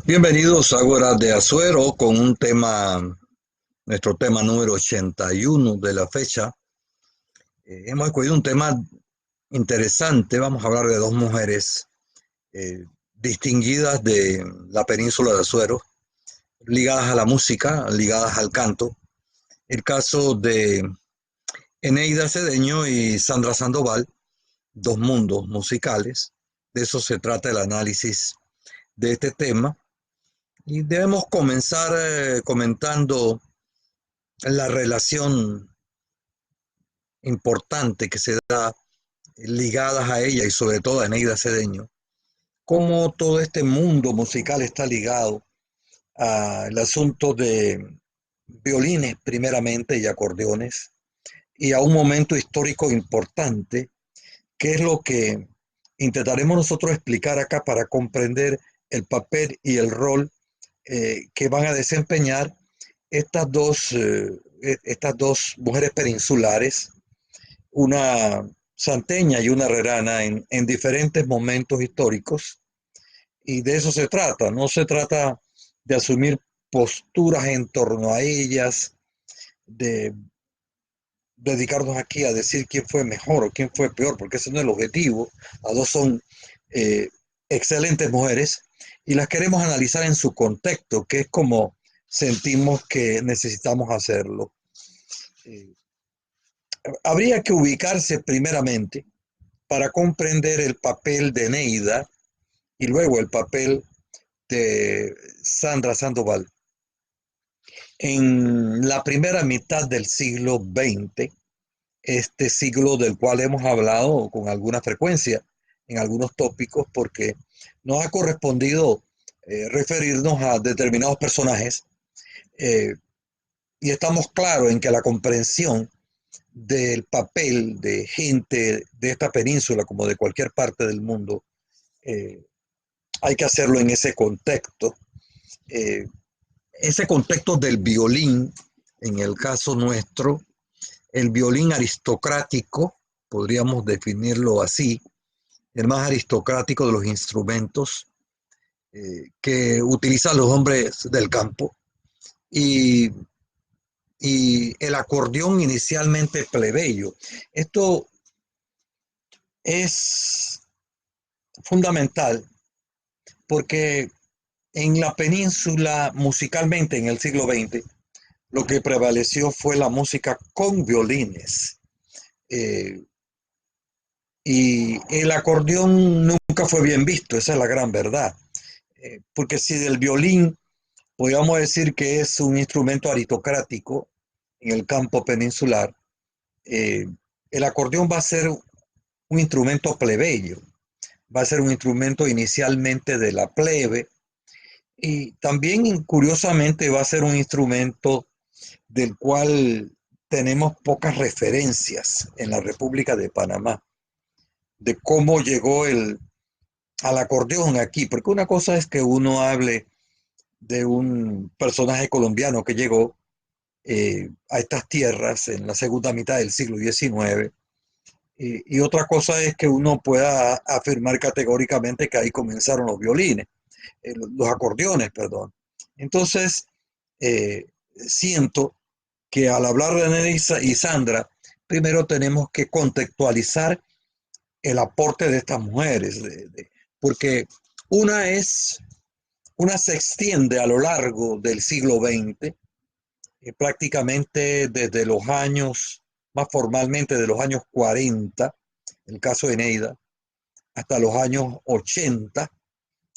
Bienvenidos a Horas de Azuero con un tema, nuestro tema número 81 de la fecha. Hemos escogido un tema interesante. Vamos a hablar de dos mujeres distinguidas de la península de Azuero, ligadas a la música, ligadas al canto. El caso de Eneida Cedeño y Sandra Sandoval, dos mundos musicales. De eso se trata el análisis de este tema. Y debemos comenzar comentando la relación importante que se da ligadas a ella y sobre todo a Eneida Cedeño, cómo todo este mundo musical está ligado al asunto de violines primeramente y acordeones y a un momento histórico importante, que es lo que intentaremos nosotros explicar acá para comprender el papel y el rol que van a desempeñar estas dos mujeres peninsulares, una santeña y una herrerana en diferentes momentos históricos, y de eso se trata. No se trata de asumir posturas en torno a ellas, de dedicarnos aquí a decir quién fue mejor o quién fue peor, porque ese no es el objetivo. Las dos son eh, excelentes mujeres y las queremos analizar en su contexto, que es como sentimos que necesitamos hacerlo. Eh, Habría que ubicarse primeramente para comprender el papel de Neida y luego el papel de Sandra Sandoval. En la primera mitad del siglo XX, este siglo del cual hemos hablado con alguna frecuencia en algunos tópicos, porque nos ha correspondido referirnos a determinados personajes, eh, y estamos claros en que la comprensión del papel de gente de esta península como de cualquier parte del mundo, eh, hay que hacerlo en eh, ese contexto del violín, en el caso nuestro, el violín aristocrático, podríamos definirlo así, el más aristocrático de los instrumentos que utilizan los hombres del campo, y, y el acordeón inicialmente plebeyo. Esto es fundamental porque en la península, musicalmente en el siglo XX, lo que prevaleció fue la música con violines. Eh, y el acordeón nunca fue bien visto, esa es la gran verdad. Porque si del violín podríamos decir que es un instrumento aristocrático en el campo peninsular, eh, el acordeón va a ser un instrumento plebeyo, va a ser un instrumento inicialmente de la plebe, y también curiosamente va a ser un instrumento del cual tenemos pocas referencias en la República de Panamá, de cómo llegó al acordeón aquí, porque una cosa es que uno hable de un personaje colombiano que llegó a estas tierras en la segunda mitad del siglo XIX, y otra cosa es que uno pueda afirmar categóricamente que ahí comenzaron los violines, los acordeones, perdón. Entonces, siento que al hablar de Nelly y Sandra, primero tenemos que contextualizar el aporte de estas mujeres, porque una es, una se extiende a lo largo del siglo XX, prácticamente desde los años, más formalmente de los años 40, el caso de Neida, hasta los años 80,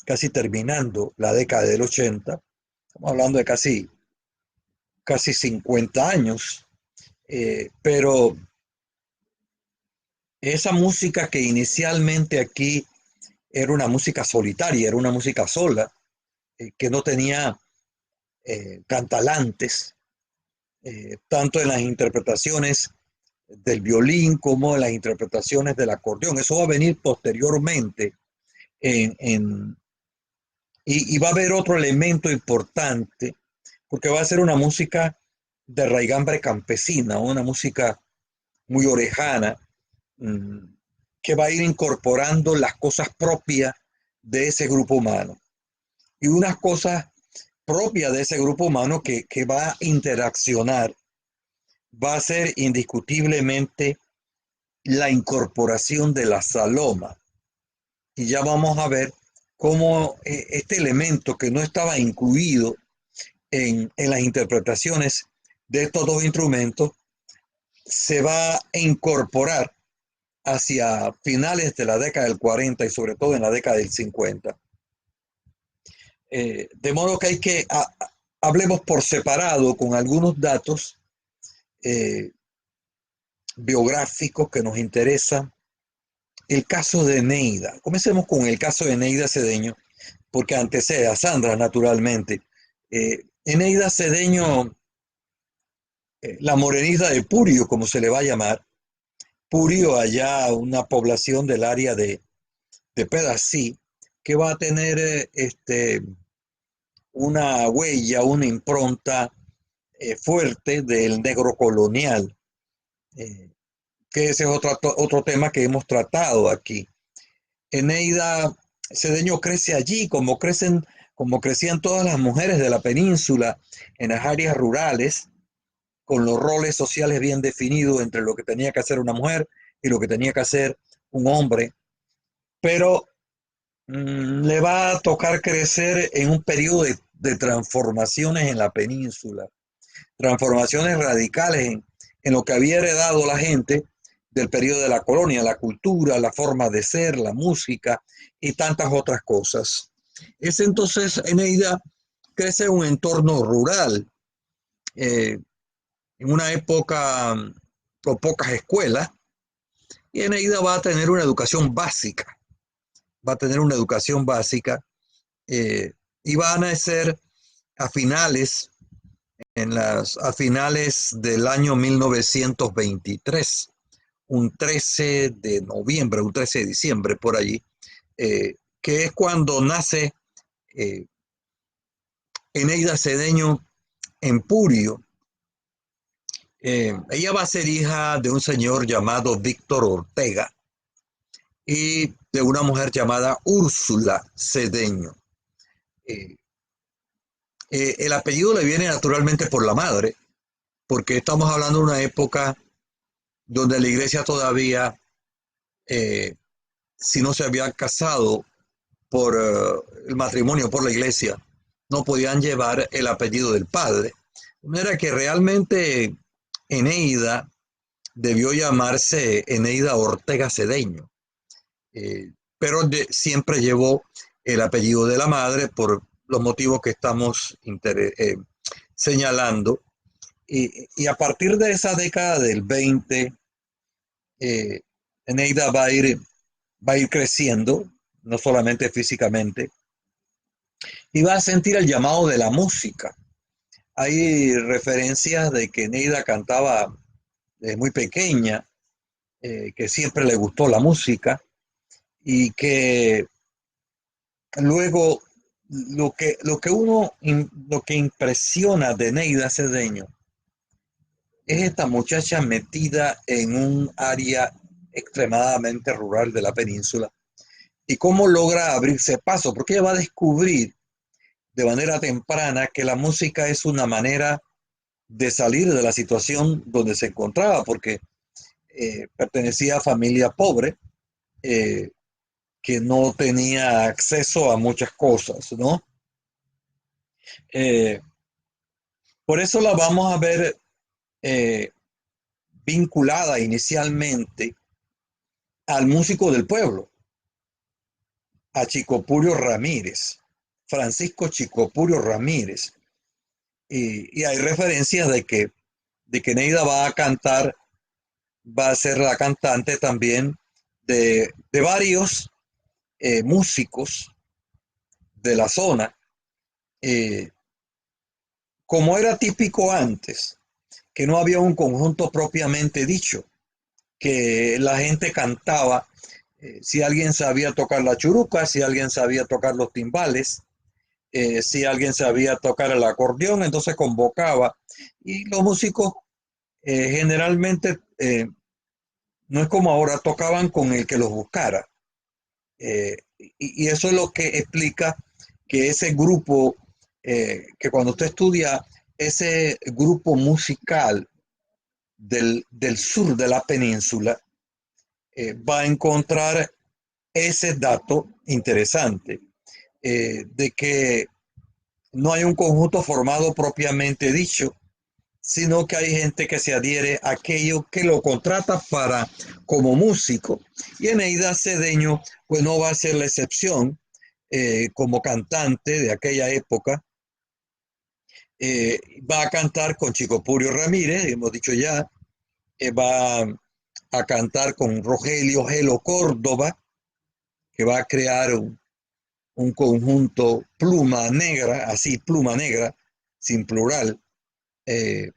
casi terminando la década del 80, estamos hablando de casi 50 años, pero esa música que inicialmente aquí era una música solitaria, era una música sola, que no tenía cantalantes, tanto en las interpretaciones del violín como en las interpretaciones del acordeón. Eso va a venir posteriormente en, en, y va a haber otro elemento importante, porque va a ser una música de raigambre campesina, una música muy orejana, mmm, que va a ir incorporando las cosas propias de ese grupo humano. Y unas cosas propias de ese grupo humano que va a interaccionar va a ser indiscutiblemente la incorporación de la saloma. Y ya vamos a ver cómo este elemento que no estaba incluido en las interpretaciones de estos dos instrumentos se va a incorporar hacia finales de la década del 40 y sobre todo en la década del 50. De modo que hablemos por separado con algunos datos eh, biográficos que nos interesan. El caso de Eneida. Comencemos con el caso de Eneida Cedeño, porque antecede a Sandra, naturalmente. Eneida Cedeño, la morenita de Purio, como se le va a llamar. Purio, allá una población del área de Pedací, que va a tener una huella, una impronta fuerte del negro colonial, eh, que ese es otro tema que hemos tratado aquí. Eneida Cedeño crece allí, como crecían todas las mujeres de la península, en las áreas rurales, con los roles sociales bien definidos entre lo que tenía que hacer una mujer y lo que tenía que hacer un hombre. Pero le va a tocar crecer en un periodo de transformaciones en la península, transformaciones radicales en lo que había heredado la gente del periodo de la colonia, la cultura, la forma de ser, la música y tantas otras cosas. Es entonces Eneida crece en un entorno rural, en una época con pocas escuelas, y Eneida va a tener una educación básica, va a tener una educación básica y va a nacer a finales, a finales del año 1923, un 13 de noviembre, un 13 de diciembre por allí, que es cuando nace eh, Eneida Cedeño en Purio. Ella va a ser hija de un señor llamado Víctor Ortega y de una mujer llamada Úrsula Cedeño. Eh, el apellido le viene naturalmente por la madre, porque estamos hablando de una época donde la iglesia todavía, eh, si no se había casado por el matrimonio por la iglesia, no podían llevar el apellido del padre. De manera que realmente Eneida debió llamarse Eneida Ortega Cedeño, pero siempre llevó el apellido de la madre por los motivos que estamos señalando. Y a partir de esa década del 20, Eneida va a ir creciendo, no solamente físicamente, y va a sentir el llamado de la música. Hay referencias de que Neida cantaba desde muy pequeña, que siempre le gustó la música y que luego lo que impresiona de Neida Cedeño es esta muchacha metida en un área extremadamente rural de la península y cómo logra abrirse paso, porque ella va a descubrir de manera temprana que la música es una manera de salir de la situación donde se encontraba, porque pertenecía a familia pobre, eh, que no tenía acceso a muchas cosas, ¿no? Eh, por eso la vamos a ver eh, vinculada inicialmente al músico del pueblo, a Chicopurio Ramírez, Francisco Chicopurio Ramírez. Y hay referencias de que Neida va a cantar, va a ser la cantante también de varios músicos de la zona, eh, como era típico antes, que no había un conjunto propiamente dicho, que la gente cantaba, si alguien sabía tocar la churuca, si alguien sabía tocar los timbales, si alguien sabía tocar el acordeón, entonces convocaba. Y los músicos generalmente, no es como ahora, tocaban con el que los buscara. Y eso es lo que explica que ese grupo, que cuando usted estudia ese grupo musical del sur de la península, va a encontrar ese dato interesante, de que no hay un conjunto formado propiamente dicho, sino que hay gente que se adhiere a aquello que lo contrata para como músico. Y Eneida Cedeño, pues no va a ser la excepción, como cantante de aquella época. Va a cantar con Chico Purio Ramírez, hemos dicho ya, va a cantar con Rogelio Gelo Córdoba, que va a crear un conjunto Pluma Negra, así Pluma Negra, sin plural, eh,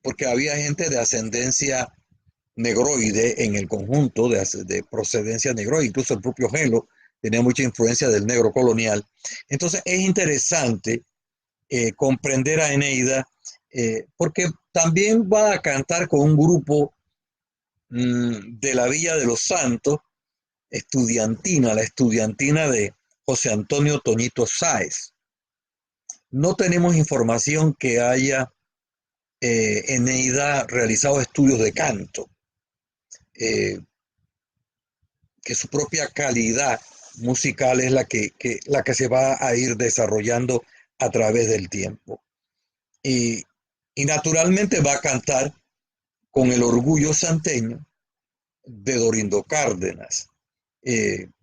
porque había gente de ascendencia negroide en el conjunto, de procedencia negroide, incluso el propio Gelo tenía mucha influencia del negro colonial. Entonces es interesante comprender a Eneida, porque también va a cantar con un grupo de la Villa de los Santos, estudiantina, la estudiantina de José Antonio Toñito Sáez. No tenemos información que haya Eneida realizado estudios de canto, eh, que su propia calidad musical es la que se va a ir desarrollando a través del tiempo. Y, y naturalmente va a cantar con el orgullo santeño de Dorindo Cárdenas,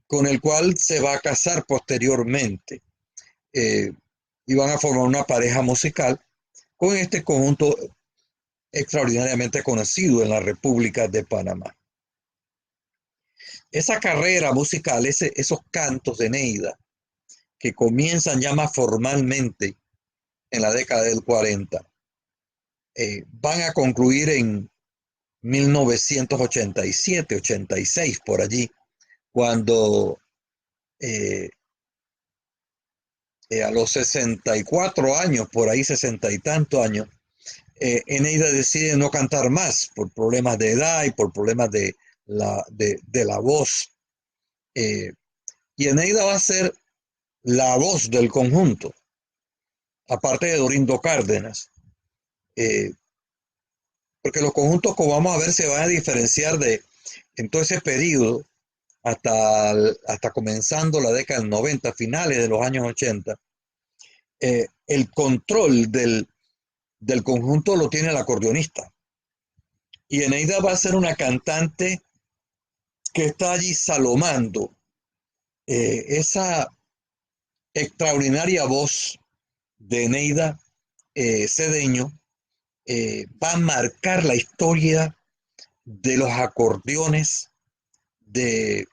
con el cual se va a casar posteriormente, eh, y van a formar una pareja musical con este conjunto extraordinariamente conocido en la República de Panamá. Esa carrera musical, esos cantos de Neida, que comienzan ya más formalmente en la década del 40, van a concluir en 1987, 86, por allí, cuando eh, a los 64 años, por ahí 60 y tantos años, Eneida decide no cantar más por problemas de edad y por problemas de la voz. Eh, y Eneida va a ser la voz del conjunto, aparte de Dorindo Cárdenas, eh, porque los conjuntos, como vamos a ver, se van a diferenciar en todo ese periodo, hasta comenzando la década del 90, finales de los años 80, el control del conjunto lo tiene el acordeonista. Y Eneida va a ser una cantante que está allí salomando esa extraordinaria voz de Eneida Cedeño. Va a marcar la historia de los acordeones del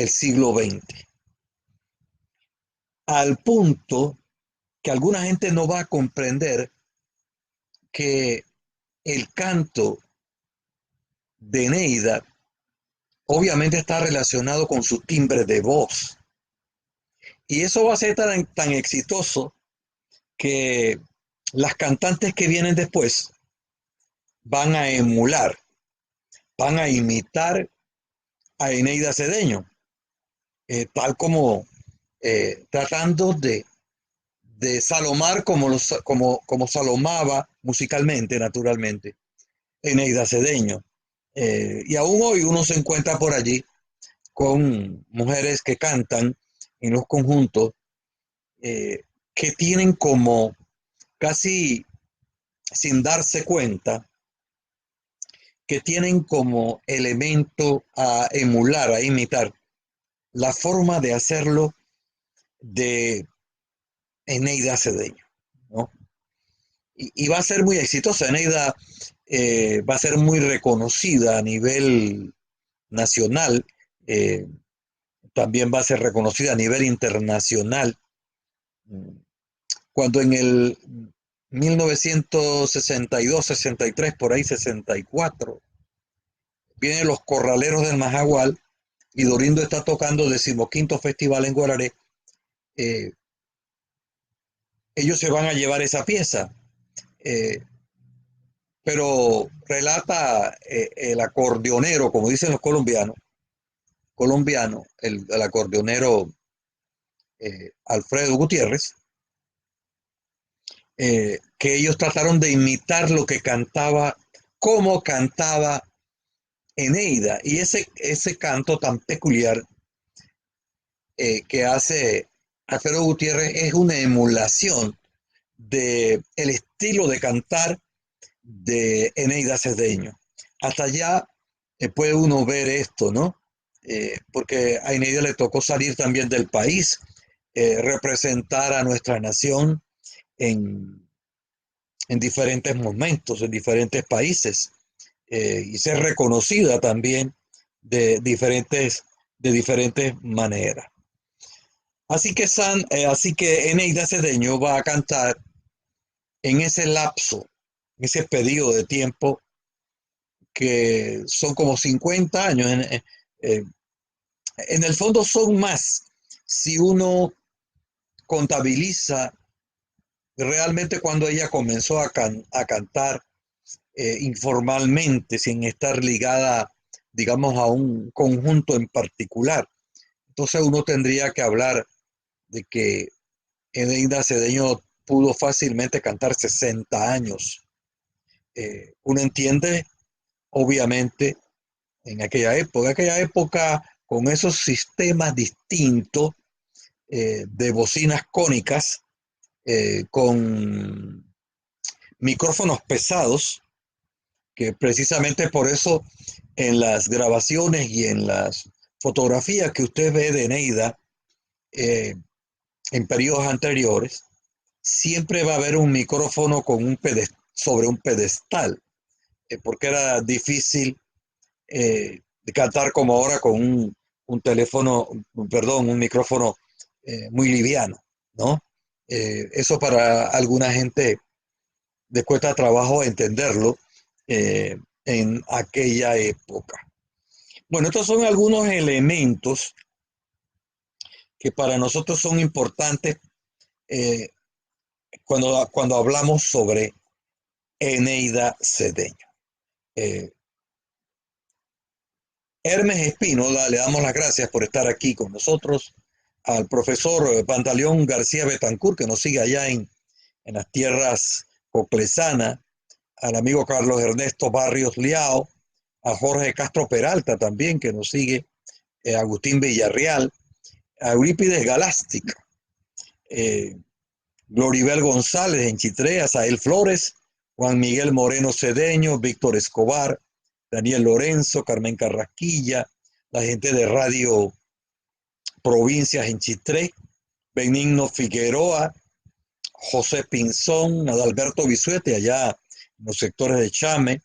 siglo XX, al punto que alguna gente no va a comprender que el canto de Neida obviamente está relacionado con su timbre de voz. Y eso va a ser tan exitoso que las cantantes que vienen después van a emular, van a imitar a Eneida Cedeño, tal como tratando de salomar como salomaba musicalmente, naturalmente, Eneida Cedeño. Y aún hoy uno se encuentra por allí con mujeres que cantan en los conjuntos, que tienen como casi sin darse cuenta, que tienen como elemento a emular, a imitar la forma de hacerlo de Eneida Cedeño, ¿no? Y va a ser muy exitosa. Eneida va a ser muy reconocida a nivel nacional, eh, también va a ser reconocida a nivel internacional. Cuando en el 1962, 63, por ahí 64, vienen los Corraleros del Majagual y Dorindo está tocando 15º Festival en Guararé, eh, ellos se van a llevar esa pieza. Eh, pero relata el acordeonero, como dicen los colombianos, el acordeonero Alfredo Gutiérrez, que ellos trataron de imitar lo que cantaba, cómo cantaba Eneida. Y ese canto tan peculiar que hace Alfredo Gutiérrez es una emulación del estilo de cantar de Eneida Cedeño. Hasta allá puede uno ver esto, ¿no? Porque a Eneida le tocó salir también del país, representar a nuestra nación en, en diferentes momentos, en diferentes países, y ser reconocida también de diferentes maneras. Así que Eneida Cedeño va a cantar en ese lapso, en ese periodo de tiempo que son como 50 años. En el fondo son más si uno contabiliza realmente cuando ella comenzó a cantar informalmente, sin estar ligada, digamos, a un conjunto en particular. Entonces uno tendría que hablar de que Eneida Cedeño pudo fácilmente cantar 60 años. Uno entiende, obviamente, aquella época con esos sistemas distintos de bocinas cónicas, con micrófonos pesados, que precisamente por eso en las grabaciones y en las fotografías que usted ve de Neida en periodos anteriores, siempre va a haber un micrófono con sobre un pedestal, porque era difícil de cantar como ahora con un teléfono, perdón, un micrófono muy liviano, ¿no? Eso para alguna gente le cuesta trabajo entenderlo en aquella época. Bueno, estos son algunos elementos que para nosotros son importantes eh, cuando hablamos sobre Eneida Cedeño. Eh, Hermes Espínola, le damos las gracias por estar aquí con nosotros, al profesor Pantaleón García Betancur, que nos sigue allá en las tierras coclesanas, al amigo Carlos Ernesto Barrios Liao, a Jorge Castro Peralta también, que nos sigue, Agustín Villarreal, a Eurípides Galástica, eh, Gloribel González en Chitré, Asael Flores, Juan Miguel Moreno Cedeño, Víctor Escobar, Daniel Lorenzo, Carmen Carrasquilla, la gente de Radio Provincias en Chitré, Benigno Figueroa, José Pinzón, Adalberto Bisuete, allá en los sectores de Chame,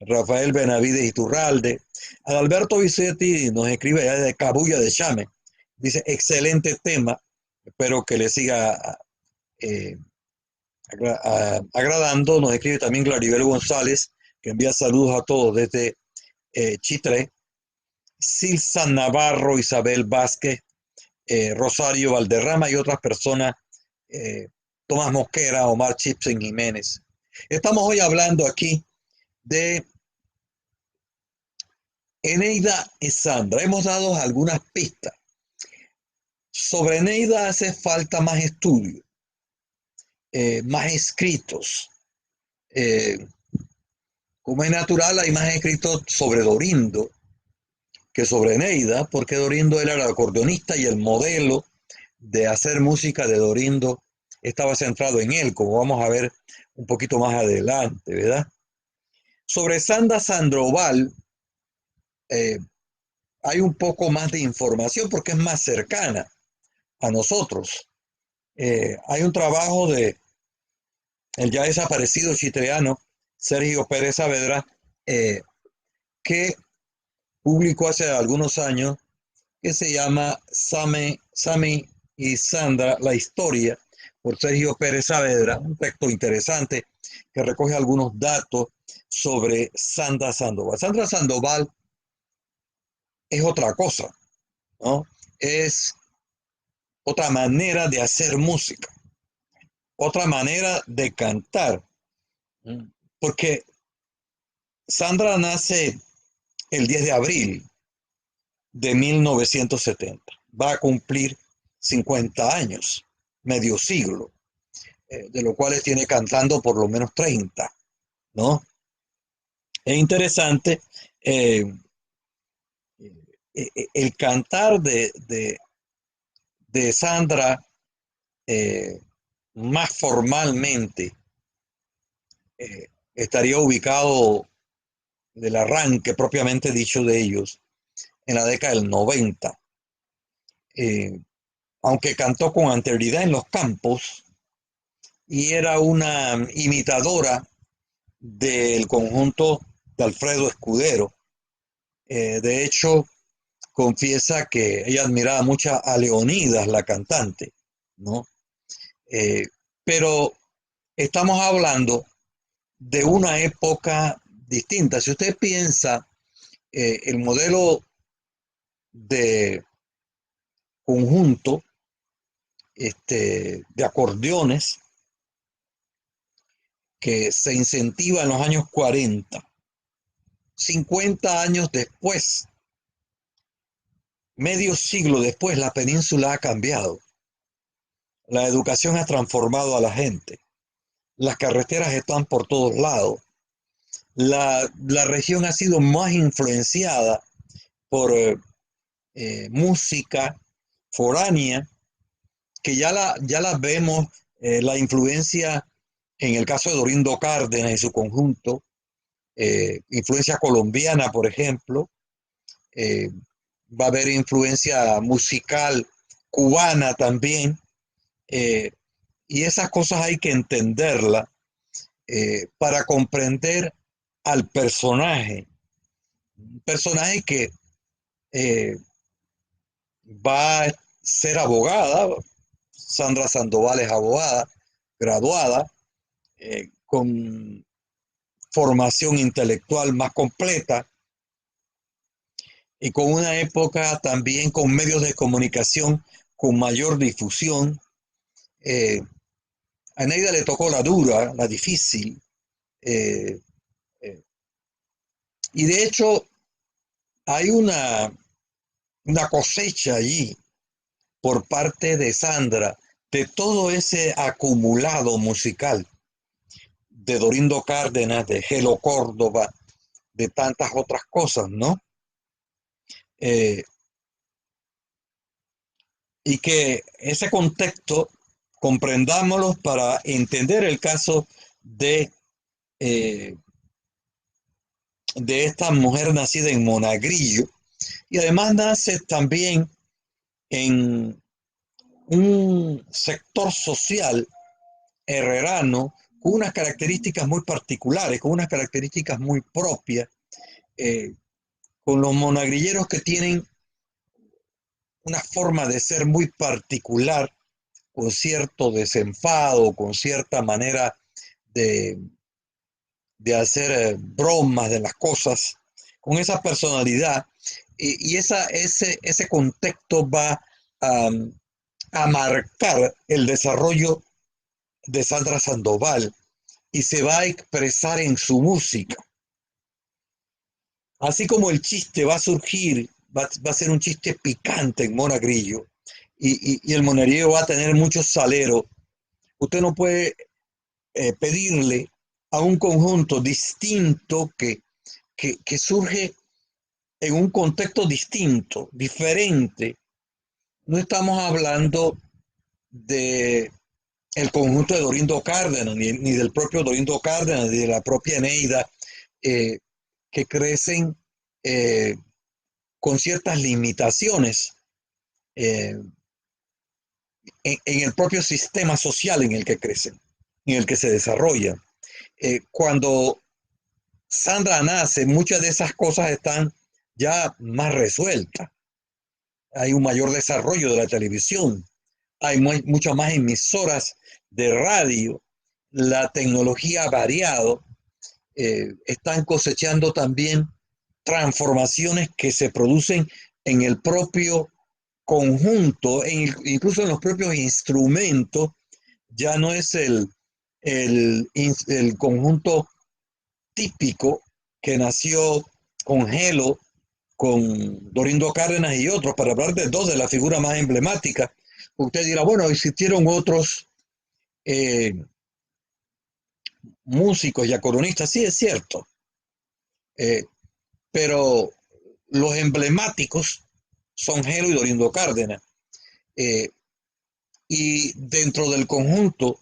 Rafael Benavides Iturralde. Adalberto Bisuete nos escribe allá de Cabuya de Chame. Dice, excelente tema, espero que le siga eh, agradando. Nos escribe también Claribel González, que envía saludos a todos desde Chitré. Silsa Navarro, Isabel Vázquez, Rosario Valderrama y otras personas, Tomás Mosquera, Omar Chipsen Jiménez. Estamos hoy hablando aquí de Eneida y Sandra. Hemos dado algunas pistas. Sobre Eneida hace falta más estudio, más escritos. Como es natural, hay más escritos sobre Dorindo que sobre Eneida, porque Dorindo era el acordeonista y el modelo de hacer música de Dorindo estaba centrado en él, como vamos a ver un poquito más adelante, ¿verdad? Sobre Sandra Sandoval eh, hay un poco más de información porque es más cercana a nosotros. Hay un trabajo de el ya desaparecido chitreano Sergio Pérez Saavedra, que publicó hace algunos años, que se llama Sammy y Sandra, la historia, por Sergio Pérez Saavedra, un texto interesante que recoge algunos datos sobre Sandra Sandoval. Sandra Sandoval es otra cosa, ¿no? Es otra manera de hacer música, otra manera de cantar, porque Sandra nace el 10 de abril de 1970, va a cumplir 50 años, medio siglo, de los cuales tiene cantando por lo menos 30, ¿no? Es interesante el cantar de Sandra más formalmente estaría ubicado del arranque propiamente dicho de ellos en la década del 90. Eh, Aunque cantó con anterioridad en los campos y era una imitadora del conjunto de Alfredo Escudero. De hecho, confiesa que ella admiraba mucho a Leonidas, la cantante, ¿no? Eh, pero estamos hablando de una época distinta. Si usted piensa el modelo de conjunto de acordeones que se incentiva en los años 40, 50 años después, medio siglo después, la península ha cambiado. La educación ha transformado a la gente. Las carreteras están por todos lados. La región ha sido más influenciada por música foránea, que ya la vemos, la influencia en el caso de Dorindo Cárdenas y su conjunto, influencia colombiana, por ejemplo, eh, va a haber influencia musical cubana también, eh, y esas cosas hay que entenderlas para comprender al personaje, un personaje que eh, va a ser abogada. Sandra Sandoval es abogada, graduada, con formación intelectual más completa y con una época también con medios de comunicación con mayor difusión. Eh, a Neida le tocó la dura, la difícil, eh, eh, y de hecho hay una cosecha allí por parte de Sandra de todo ese acumulado musical de Dorindo Cárdenas, de Gelo Córdoba, de tantas otras cosas, ¿no? Eh, y que ese contexto comprendámoslo para entender el caso eh, de esta mujer nacida en Monagrillo y además nace también en un sector social herrerano con unas características muy particulares, con unas características muy propias, eh, con los monagrilleros que tienen una forma de ser muy particular, con cierto desenfado, con cierta manera de, de hacer bromas de las cosas, con esa personalidad. Y ese contexto va a, a marcar el desarrollo de Sandra Sandoval y se va a expresar en su música. Así como el chiste va a surgir, va a ser un chiste picante en Monagrillo y el Monagrillo va a tener muchos saleros. Usted no puede pedirle a un conjunto distinto que surge en un contexto distinto, diferente. No estamos hablando de el conjunto de Dorindo Cárdenas, ni del propio Dorindo Cárdenas, ni de la propia Neida, eh, que crecen eh, con ciertas limitaciones eh, en el propio sistema social en el que crecen, en el que se desarrollan. Cuando Sandra nace, muchas de esas cosas están ya más resueltas. Hay un mayor desarrollo de la televisión, hay muchas más emisoras de radio, la tecnología ha variado, están cosechando también transformaciones que se producen en el propio conjunto, incluso en los propios instrumentos. Ya no es el conjunto típico que nació con Gelo, con Dorindo Cárdenas y otros, para hablar de dos de las figuras más emblemáticas, Usted dirá, bueno, existieron otros eh, músicos y acordeonistas, sí es cierto, eh, pero los emblemáticos son Gelo y Dorindo Cárdenas. Eh, y dentro del conjunto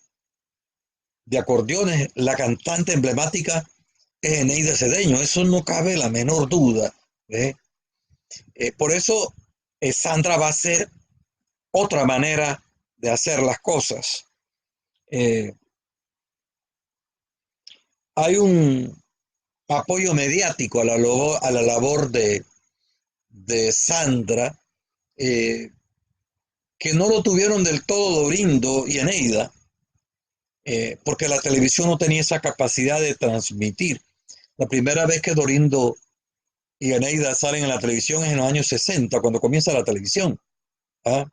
de acordeones, la cantante emblemática es Eneida Cedeño, eso no cabe la menor duda. ¿Eh? Por eso Sandra va a ser otra manera de hacer las cosas. Eh, hay un apoyo mediático a la labor de Sandra, eh, que no lo tuvieron del todo Dorindo y Eneida, porque la televisión no tenía esa capacidad de transmitir. La primera vez que Dorindo y Eneida salen en la televisión es en los años 60, cuando comienza la televisión. ¿Ah?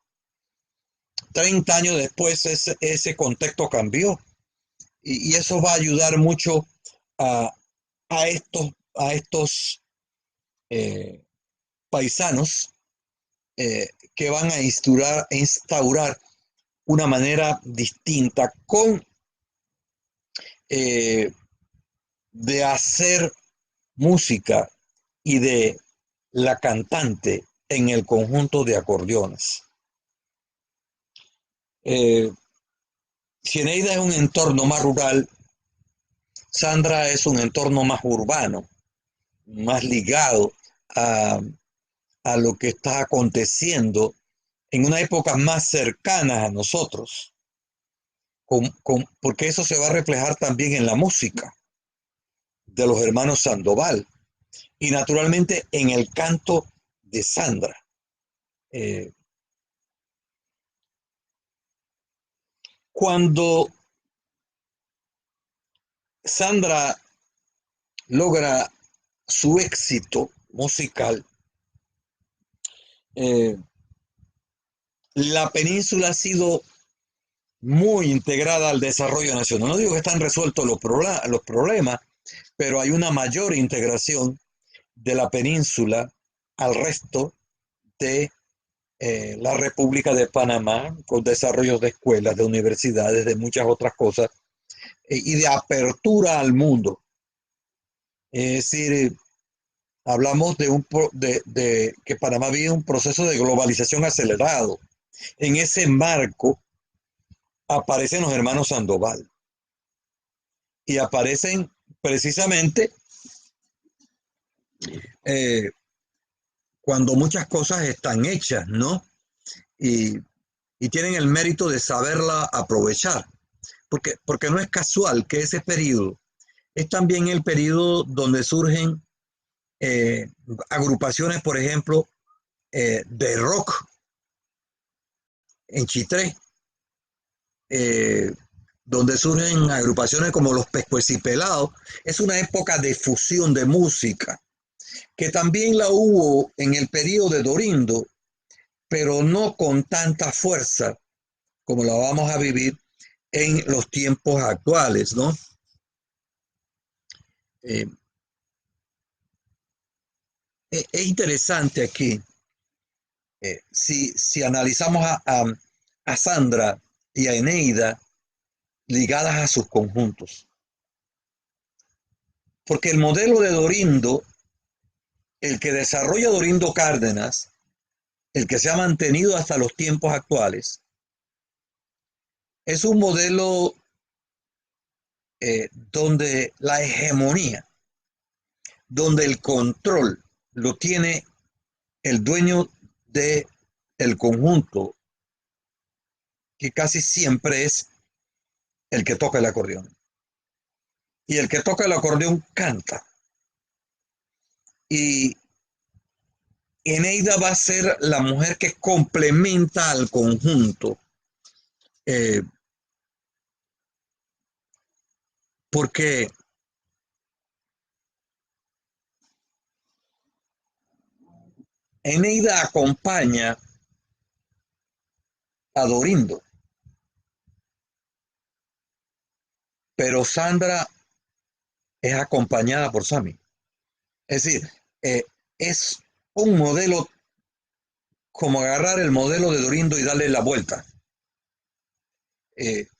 30 años después ese contexto cambió y eso va a ayudar mucho a, a estos eh, paisanos que van a instaurar una manera distinta eh, de hacer música y de la cantante en el conjunto de acordeones. Eh, Cieneida es un entorno más rural, Sandra es un entorno más urbano, más ligado a, a lo que está aconteciendo en una época más cercana a nosotros, porque eso se va a reflejar también en la música de los hermanos Sandoval y naturalmente en el canto de Sandra. Eh, Cuando Sandra logra su éxito musical, eh, la península ha sido muy integrada al desarrollo nacional. No digo que están resueltos los problemas, pero hay una mayor integración de la península al resto de la República de Panamá, con desarrollos de escuelas, de universidades, de muchas otras cosas, y de apertura al mundo. Es decir, hablamos de que Panamá vive un proceso de globalización acelerado. En ese marco aparecen los hermanos Sandoval y aparecen precisamente eh, cuando muchas cosas están hechas, ¿no? Y, y tienen el mérito de saberla aprovechar, porque no es casual que ese periodo es también el periodo donde surgen agrupaciones, por ejemplo, de rock en Chitré, eh, donde surgen agrupaciones como los Pescuecipelados. Es una época de fusión de música, que también la hubo en el periodo de Dorindo, pero no con tanta fuerza como la vamos a vivir en los tiempos actuales, ¿no? Eh, es interesante aquí, si analizamos a Sandra y a Eneida ligadas a sus conjuntos, porque el modelo de Dorindo, el que desarrolla Dorindo Cárdenas, el que se ha mantenido hasta los tiempos actuales, es un modelo donde la hegemonía, donde el control lo tiene el dueño de el conjunto, que casi siempre es el que toca el acordeón. Y el que toca el acordeón canta. Y Eneida va a ser la mujer que complementa al conjunto. Eh, Porque Eneida acompaña a Dorindo, pero Sandra es acompañada por Sammy. Es decir, eh, es un modelo como agarrar el modelo de Dorindo y darle la vuelta.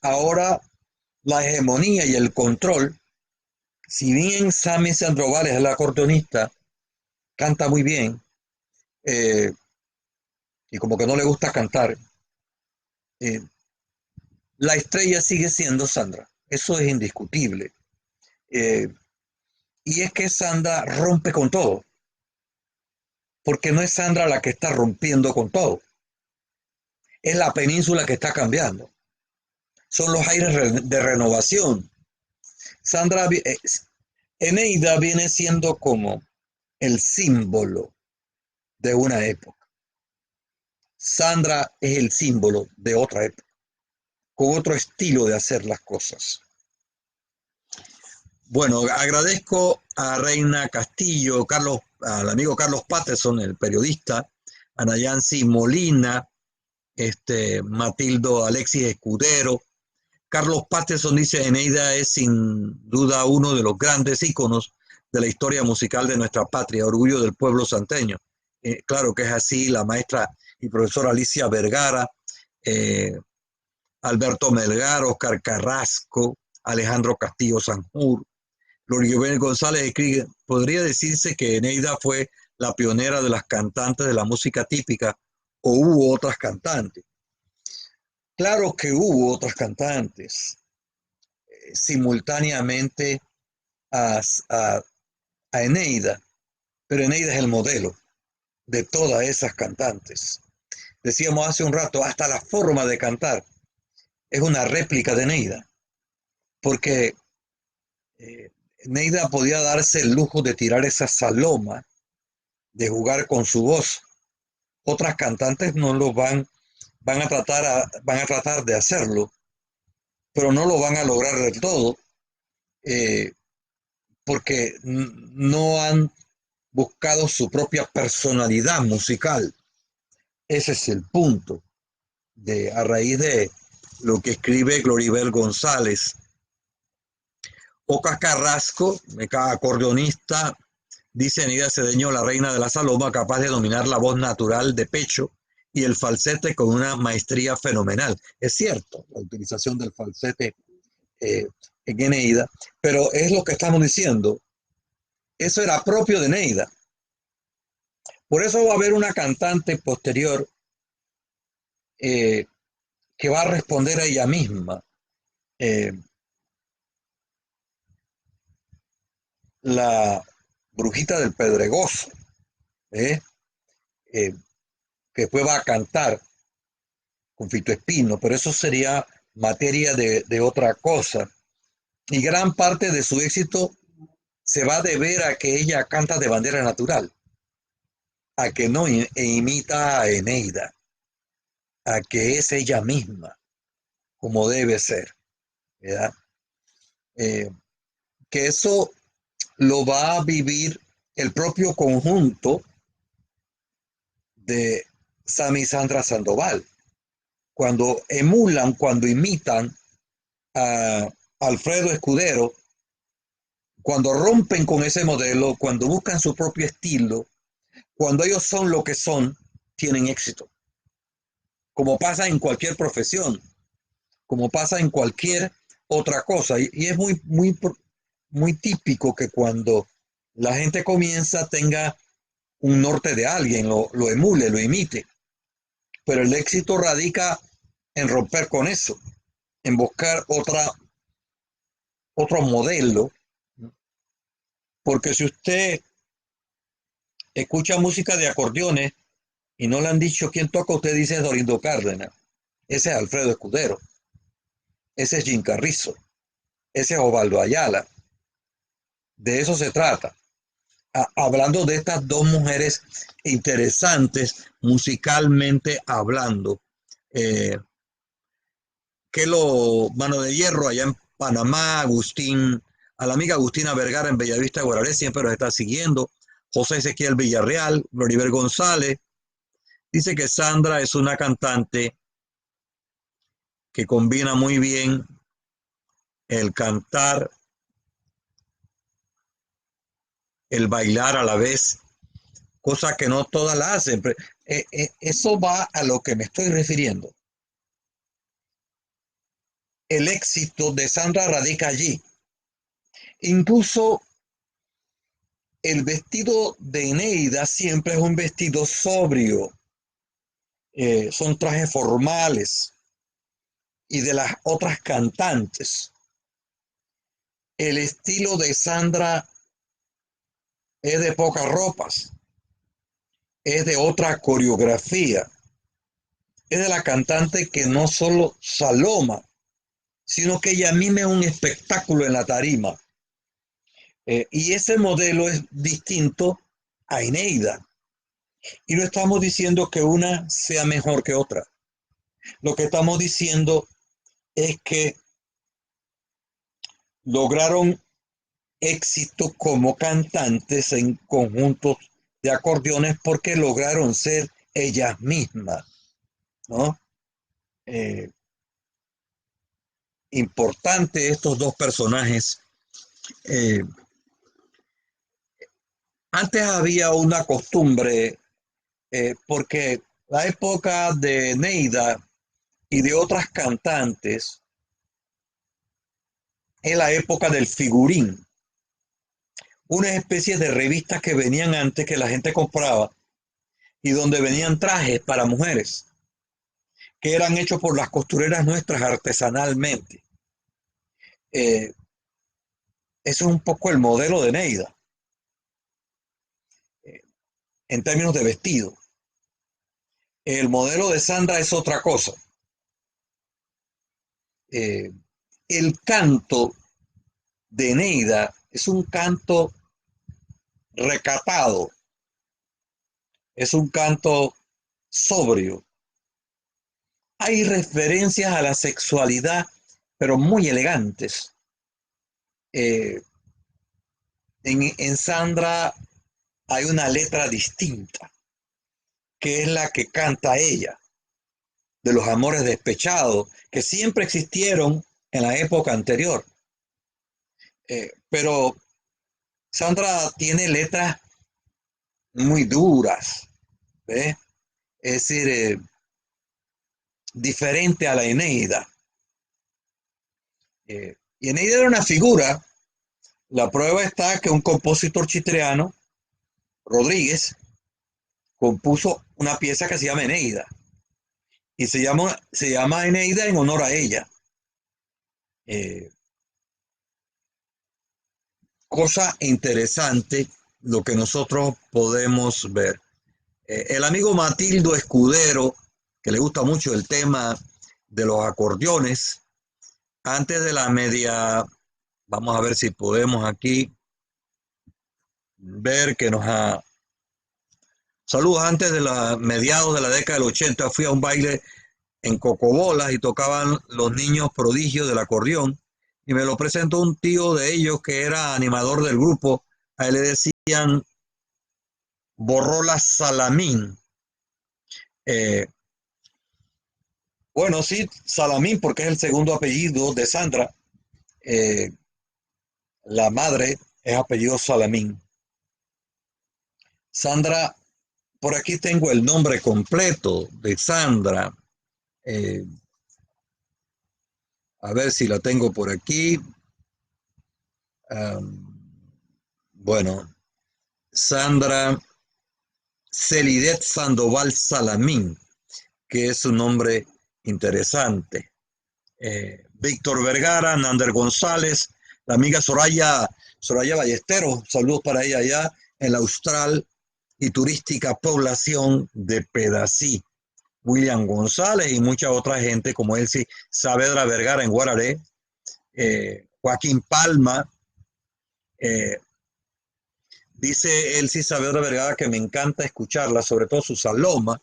Ahora la hegemonía y el control, si bien Sammy Sandoval es el acordeonista, canta muy bien, eh, y como que no le gusta cantar, eh, la estrella sigue siendo Sandra. Eso es indiscutible. Eh, y es que Sandra rompe con todo, porque no es Sandra la que está rompiendo con todo, es la península que está cambiando. Son los aires de renovación. Sandra, Eneida viene siendo como el símbolo de una época. Sandra es el símbolo de otra época, con otro estilo de hacer las cosas. Bueno, agradezco a Reina Castillo, Carlos, al amigo Carlos Patterson, el periodista, a Nayansi Molina, Matildo Alexis Escudero. Carlos Patterson dice: Eneida es sin duda uno de los grandes íconos de la historia musical de nuestra patria, orgullo del pueblo santeño. Claro que es así. La maestra y profesora Alicia Vergara, eh, Alberto Melgar, Oscar Carrasco, Alejandro Castillo Sanjur, Loribel González escribe: podría decirse que Eneida fue la pionera de las cantantes de la música típica, o hubo otras cantantes. Claro que hubo otras cantantes simultáneamente a, a, a Eneida, pero Eneida es el modelo de todas esas cantantes. Decíamos hace un rato, hasta la forma de cantar es una réplica de Eneida, porque Eneida podía darse el lujo de tirar esa saloma, de jugar con su voz. Otras cantantes no lo van a tratar de hacerlo, pero no lo van a lograr del todo, eh, porque no han buscado su propia personalidad musical. Ese es el punto, a raíz de lo que escribe Gloribel González. Oca Carrasco, acordeonista, dice Eneida Cedeño, la reina de la saloma, capaz de dominar la voz natural de pecho y el falsete con una maestría fenomenal. Es cierto, la utilización del falsete en Eneida, pero es lo que estamos diciendo. Eso era propio de Eneida. Por eso va a haber una cantante posterior eh, que va a responder a ella misma. Eh, la brujita del Pedregoso, ¿eh? Eh, que después va a cantar con Fito Espino, pero eso sería materia de otra cosa. Y gran parte de su éxito se va a deber a que ella canta de manera natural, a que no imita a Eneida, a que es ella misma, como debe ser, ¿verdad? Eh, que eso lo va a vivir el propio conjunto de Sammy Sandra Sandoval, cuando emulan, cuando imitan a Alfredo Escudero, cuando rompen con ese modelo, cuando buscan su propio estilo, cuando ellos son lo que son, tienen éxito. Como pasa en cualquier profesión, como pasa en cualquier otra cosa. Y es muy típico que cuando la gente comienza tenga un norte de alguien, lo emule, lo imite. Pero el éxito radica en romper con eso, en buscar otro modelo, porque si usted escucha música de acordeones y no le han dicho quién toca, usted dice es Dorindo Cárdenas, ese es Alfredo Escudero, ese es Jim Carrizo, ese es Osvaldo Ayala. De eso se trata. Hablando de estas dos mujeres interesantes musicalmente hablando, eh, que lo Mano de Hierro allá en Panamá, Agustín, a la amiga Agustina Vergara en Bellavista, Guararé, siempre nos está siguiendo. José Ezequiel Villarreal, Floribel González, dice que Sandra es una cantante que combina muy bien el cantar, el bailar a la vez, cosa que no todas la hacen. Eso va a lo que me estoy refiriendo. el éxito de Sandra radica allí. Incluso el vestido de Eneida siempre es un vestido sobrio, son trajes formales. Y de las otras cantantes, el estilo de Sandra es de pocas ropas, es de otra coreografía, es de la cantante que no solo saloma, sino que ella mime un espectáculo en la tarima. Y ese modelo es distinto a Eneida. Y no estamos diciendo que una sea mejor que otra. Lo que estamos diciendo es que lograron éxito como cantantes en conjuntos de acordeones porque lograron ser ellas mismas, ¿no? Eh, Importante estos dos personajes. Eh, Antes había una costumbre, porque la época de Neida y de otras cantantes es la época del figurín, una especie de revistas que venían antes que la gente compraba y donde venían trajes para mujeres que eran hechos por las costureras nuestras artesanalmente. Eso es un poco el modelo de Neida eh, en términos de vestido. El modelo de Sandra es otra cosa. Eh, el canto de Neida es un canto recatado, es un canto sobrio. Hay referencias a la sexualidad, pero muy elegantes. Eh, en Sandra hay una letra distinta, que es la que canta ella, de los amores despechados, que siempre existieron en la época anterior. Pero Sandra tiene letras muy duras, ¿ves? Es decir, diferente a la Eneida. Y Eneida era una figura. La prueba está que un compositor chitreano, Rodríguez, compuso una pieza que se llama Eneida. Y se llama Eneida en honor a ella. Eh, Cosa interesante lo que nosotros podemos ver. El amigo Matildo Escudero, que le gusta mucho el tema de los acordeones, antes de la media, vamos a ver si podemos aquí ver que nos ha... Saludos, antes de los mediados de la década del 80 fui a un baile en Cocobolas y tocaban los niños prodigios del acordeón y me lo presentó un tío de ellos que era animador del grupo. A él le decían Borrola Salamín. Eh, bueno, sí, Salamín porque es el segundo apellido de Sandra. Eh, la madre es apellido Salamín. Sandra, por aquí tengo el nombre completo de Sandra. Eh, a ver si la tengo por aquí. Bueno, Sandra Celidet Sandoval Salamín, que es un nombre interesante. Víctor Vergara, Nander González, la amiga Soraya Ballesteros, saludos para ella allá en la austral y turística población de Pedací. William González y mucha otra gente como Elsie Saavedra Vergara en Guararé, Joaquín Palma, eh, dice Elsie Saavedra Vergara que me encanta escucharla, sobre todo su Saloma.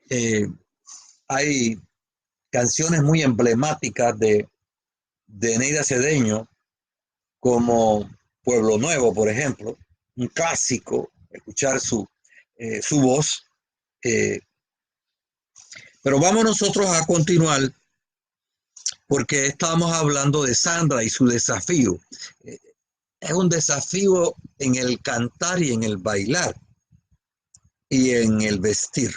Eh, Hay canciones muy emblemáticas de Neida Cedeño, como Pueblo Nuevo, por ejemplo, un clásico, escuchar su voz. Eh, pero vamos nosotros a continuar porque estábamos hablando de Sandra y su desafío. Eh, es un desafío en el cantar y en el bailar y en el vestir.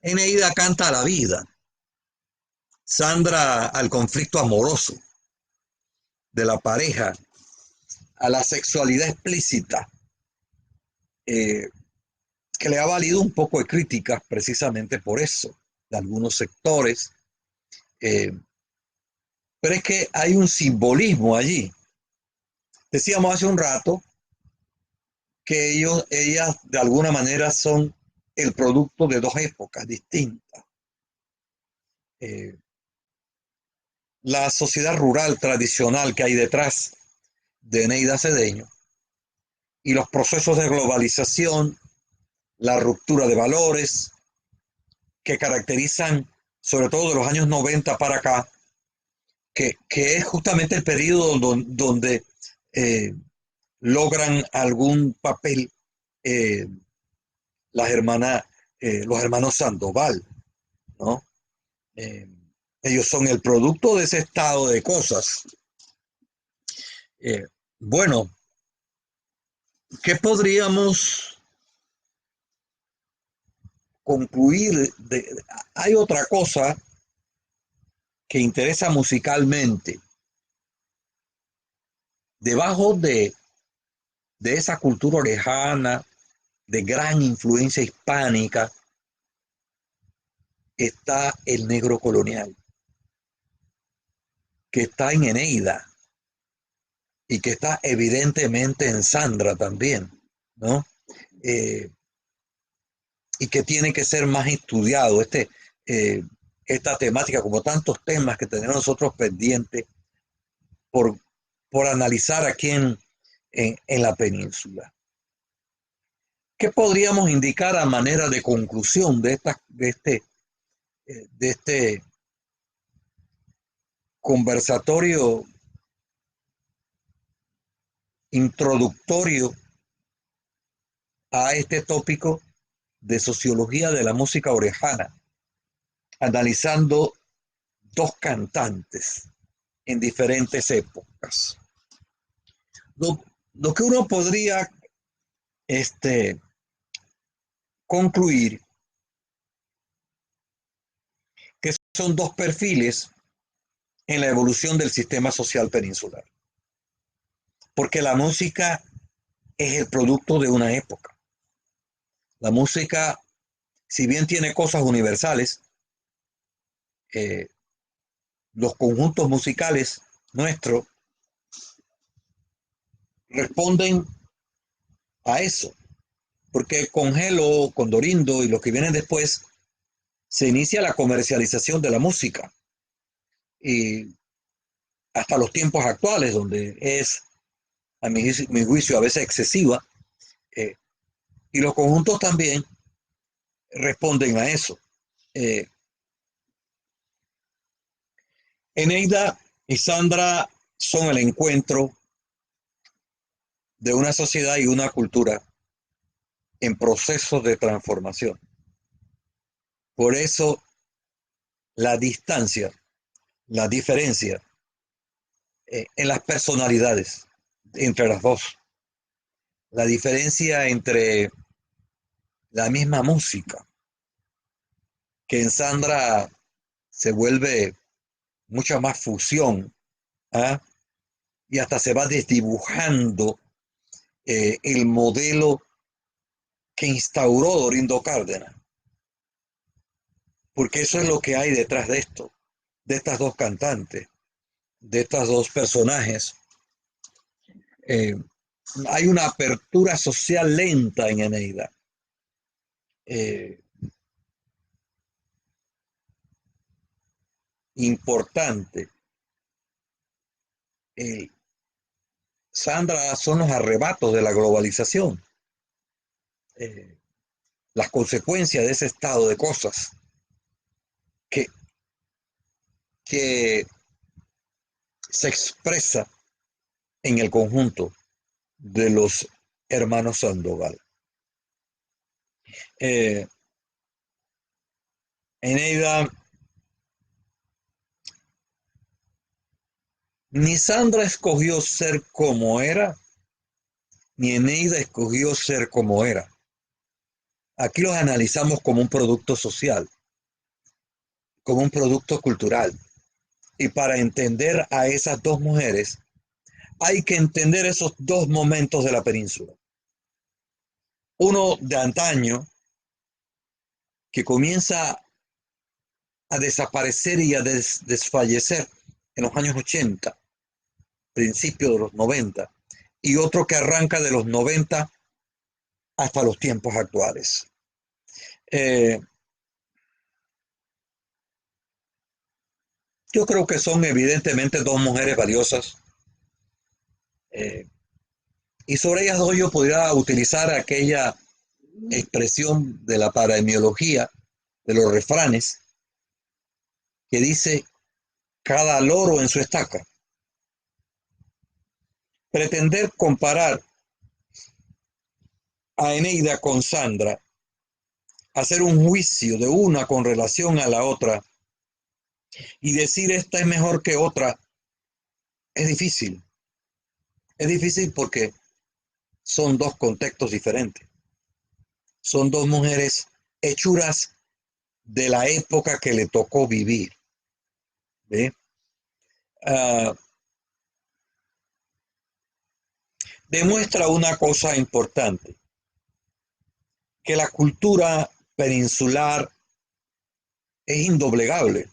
Eneida canta la vida, Sandra al conflicto amoroso de la pareja, a la sexualidad explícita, eh, que le ha valido un poco de críticas precisamente por eso, de algunos sectores. Eh, pero es que hay un simbolismo allí. Decíamos hace un rato que ellas de alguna manera son el producto de dos épocas distintas. Eh, la sociedad rural tradicional que hay detrás de Eneida Cedeño y los procesos de globalización, la ruptura de valores que caracterizan sobre todo de los años 90 para acá, que es justamente el periodo donde eh, logran algún papel eh, las hermanas, los hermanos Sandoval, ¿no? Eh, ellos son el producto de ese estado de cosas. Eh, bueno, ¿qué podríamos concluir? Hay otra cosa que interesa musicalmente. Debajo de esa cultura orejana, de gran influencia hispánica, está el negro colonial, que está en Eneida y que está evidentemente en Sandra también, ¿no? Eh, y que tiene que ser más estudiado eh, esta temática, como tantos temas que tenemos nosotros pendientes por, por analizar aquí en la península. ¿Qué podríamos indicar a manera de conclusión de este conversatorio introductorio a este tópico de sociología de la música orejana, analizando dos cantantes en diferentes épocas? Lo, lo que uno podría concluir que son dos perfiles en la evolución del sistema social peninsular, porque la música es el producto de una época. La música, si bien tiene cosas universales, eh, los conjuntos musicales nuestros responden a eso, porque con Gelo, con Dorindo y los que vienen después, se inicia la comercialización de la música y hasta los tiempos actuales, donde es, a mi juicio, a veces excesiva, eh, y los conjuntos también responden a eso. Eh, Eneida y Sandra son el encuentro de una sociedad y una cultura en proceso de transformación. Por eso la distancia, la diferencia en las personalidades entre las dos, la diferencia entre la misma música, que en Sandra se vuelve mucha más fusión, ¿ah? Y hasta se va desdibujando el modelo que instauró Dorindo Cárdenas, porque eso es lo que hay detrás de esto, de estas dos cantantes, de estos dos personajes. Eh, Hay una apertura social lenta en Eneida. Eh, Importante. Eh, Sandra son los arrebatos de la globalización, eh, las consecuencias de ese estado de cosas que, que se expresa en el conjunto de los hermanos Sandoval. Eh, Eneida, ni Sandra escogió ser como era, ni Eneida escogió ser como era. Aquí los analizamos como un producto social. como un producto cultural. Y para entender a esas dos mujeres, hay que entender esos dos momentos de la península. Uno de antaño, que comienza a desaparecer y a desfallecer en los años 80, principios de los 90, y otro que arranca de los 90 hasta los tiempos actuales. Yo creo que son evidentemente dos mujeres valiosas, eh, y sobre ellas dos yo podría utilizar aquella expresión de la paraemiología, de los refranes, que dice cada loro en su estaca. Pretender comparar a Eneida con Sandra, hacer un juicio de una con relación a la otra y decir esta es mejor que otra, es difícil. Es difícil porque son dos contextos diferentes. Son dos mujeres hechuras de la época que le tocó vivir. ¿Ve? Uh, Demuestra una cosa importante, que la cultura peninsular es indoblegable.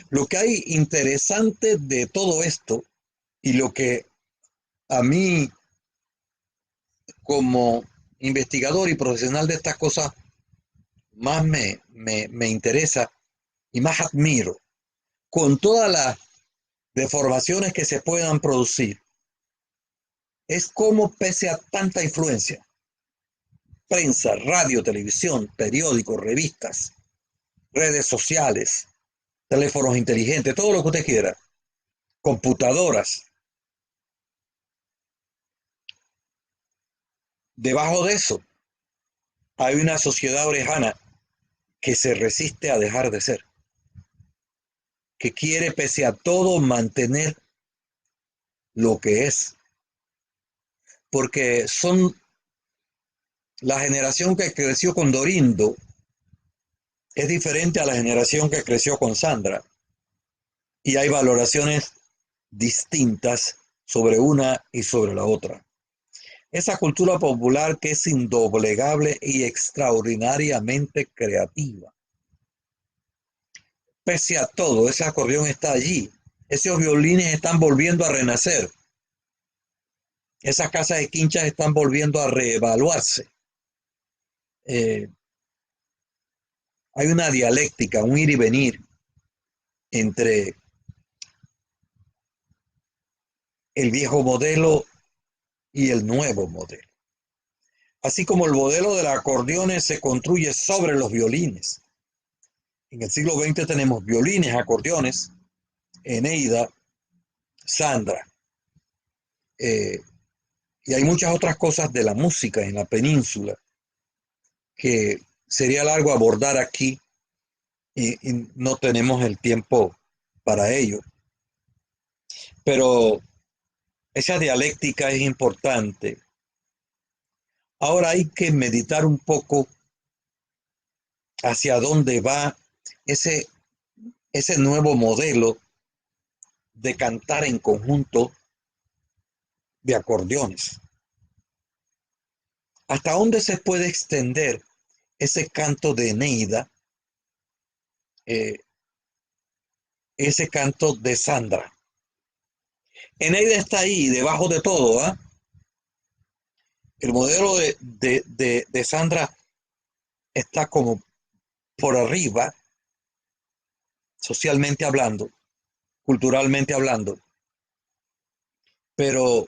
Lo que hay interesante de todo esto y lo que a mí como investigador y profesional de estas cosas más me interesa y más admiro, con todas las deformaciones que se puedan producir, es cómo pese a tanta influencia, prensa, radio, televisión, periódicos, revistas, redes sociales, teléfonos inteligentes, todo lo que usted quiera, computadoras, debajo de eso hay una sociedad orejana que se resiste a dejar de ser, que quiere pese a todo mantener lo que es, porque son la generación que creció con Dorindo es diferente a la generación que creció con Sandra, y hay valoraciones distintas sobre una y sobre la otra. Esa cultura popular que es indoblegable y extraordinariamente creativa. Pese a todo, ese acordeón está allí. Esos violines están volviendo a renacer. Esas casas de quinchas están volviendo a reevaluarse. Eh, Hay una dialéctica, un ir y venir entre el viejo modelo y el nuevo modelo. Así como el modelo del acordeón se construye sobre los violines. En el siglo XX tenemos violines, acordeones, Eneida, Sandra, eh, y hay muchas otras cosas de la música en la península que sería largo abordar aquí y no tenemos el tiempo para ello. Pero esa dialéctica es importante. Ahora hay que meditar un poco hacia dónde va ese, ese nuevo modelo de cantar en conjunto de acordeones. ¿Hasta dónde se puede extender ese canto de Eneida, eh, ese canto de Sandra? Eneida está ahí, debajo de todo, ¿ah? El modelo de Sandra está como por arriba, socialmente hablando, culturalmente hablando, pero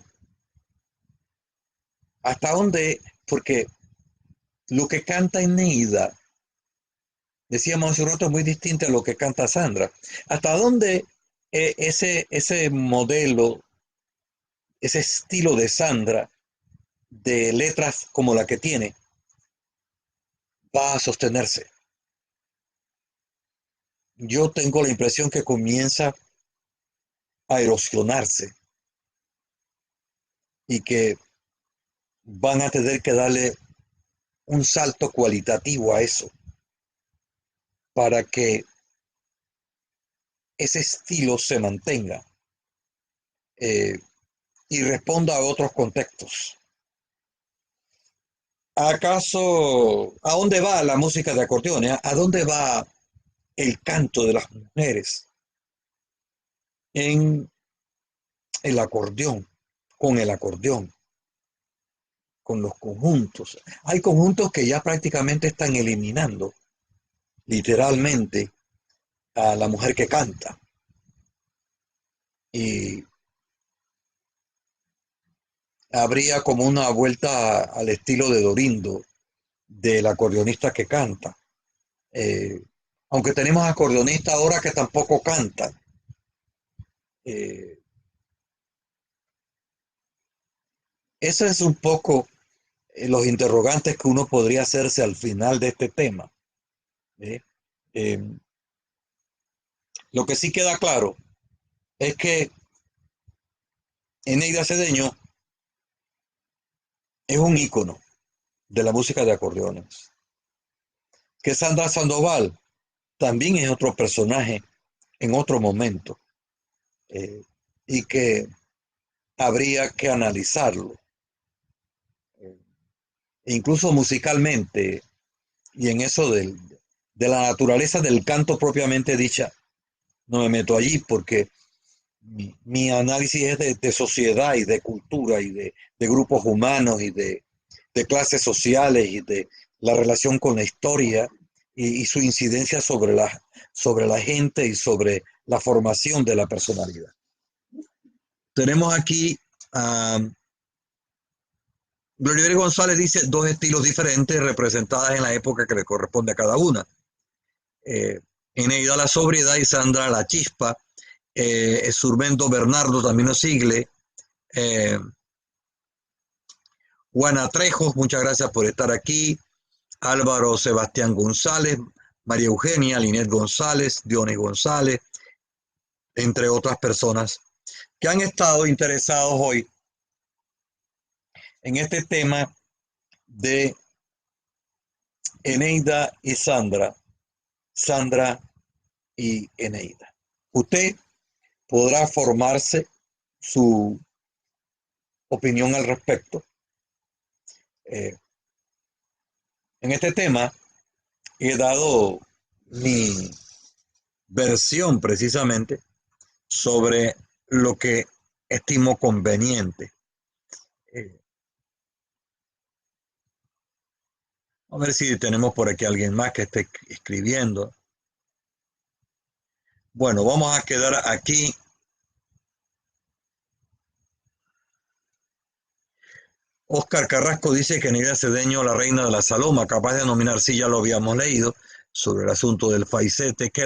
¿hasta dónde? Porque lo que canta Eneida, decíamos hace un rato, es muy distinto a lo que canta Sandra. ¿Hasta dónde ese modelo, ese estilo de Sandra, de letras como la que tiene, va a sostenerse? Yo tengo la impresión que comienza a erosionarse y que van a tener que darle un salto cualitativo a eso para que ese estilo se mantenga y responda a otros contextos. ¿Acaso a dónde va la música de acordeón? ¿A dónde va el canto de las mujeres en el acordeón, con el acordeón, con los conjuntos? Hay conjuntos que ya prácticamente están eliminando literalmente a la mujer que canta. Y habría como una vuelta al estilo de Dorindo, del acordeonista que canta. Eh, Aunque tenemos acordeonistas ahora que tampoco cantan. Eh, Ese es un poco los interrogantes que uno podría hacerse al final de este tema. ¿Eh? Eh, lo que sí queda claro es que Eneida Cedeño es un ícono de la música de acordeones. Que Sandra Sandoval también es otro personaje en otro momento eh, y que habría que analizarlo, incluso musicalmente y en eso de la naturaleza del canto propiamente dicha. No me meto allí porque mi análisis es de sociedad y de cultura y de grupos humanos y de clases sociales y de la relación con la historia y su incidencia sobre la gente y sobre la formación de la personalidad. Tenemos aquí a Gloria González, dice dos estilos diferentes representadas en la época que le corresponde a cada una. Eneida la sobriedad y Sandra la chispa. Surmendo Bernardo también nos sigue. Juana Trejos, muchas gracias por estar aquí. Álvaro Sebastián González, María Eugenia, Linet González, Dionis González, entre otras personas que han estado interesados hoy en este tema de Eneida y Sandra, Sandra y Eneida. Usted podrá formarse su opinión al respecto. En este tema he dado mi versión precisamente sobre lo que estimo conveniente. A ver si tenemos por aquí alguien más que esté escribiendo. Bueno, vamos a quedar aquí. Oscar Carrasco dice que Eneida Cedeño, la reina de la Saloma, capaz de nominar, sí, ya lo habíamos leído, sobre el asunto del faicete, que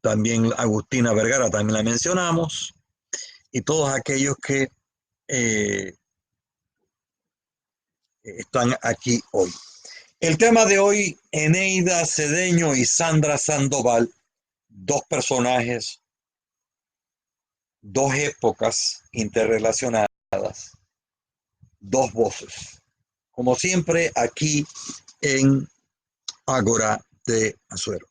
también Agustina Vergara, también la mencionamos, y todos aquellos que están aquí hoy. El tema de hoy, Eneida Cedeño y Sandra Sandoval, dos personajes, dos épocas interrelacionadas, dos voces. Como siempre, aquí en Ágora de Azuero.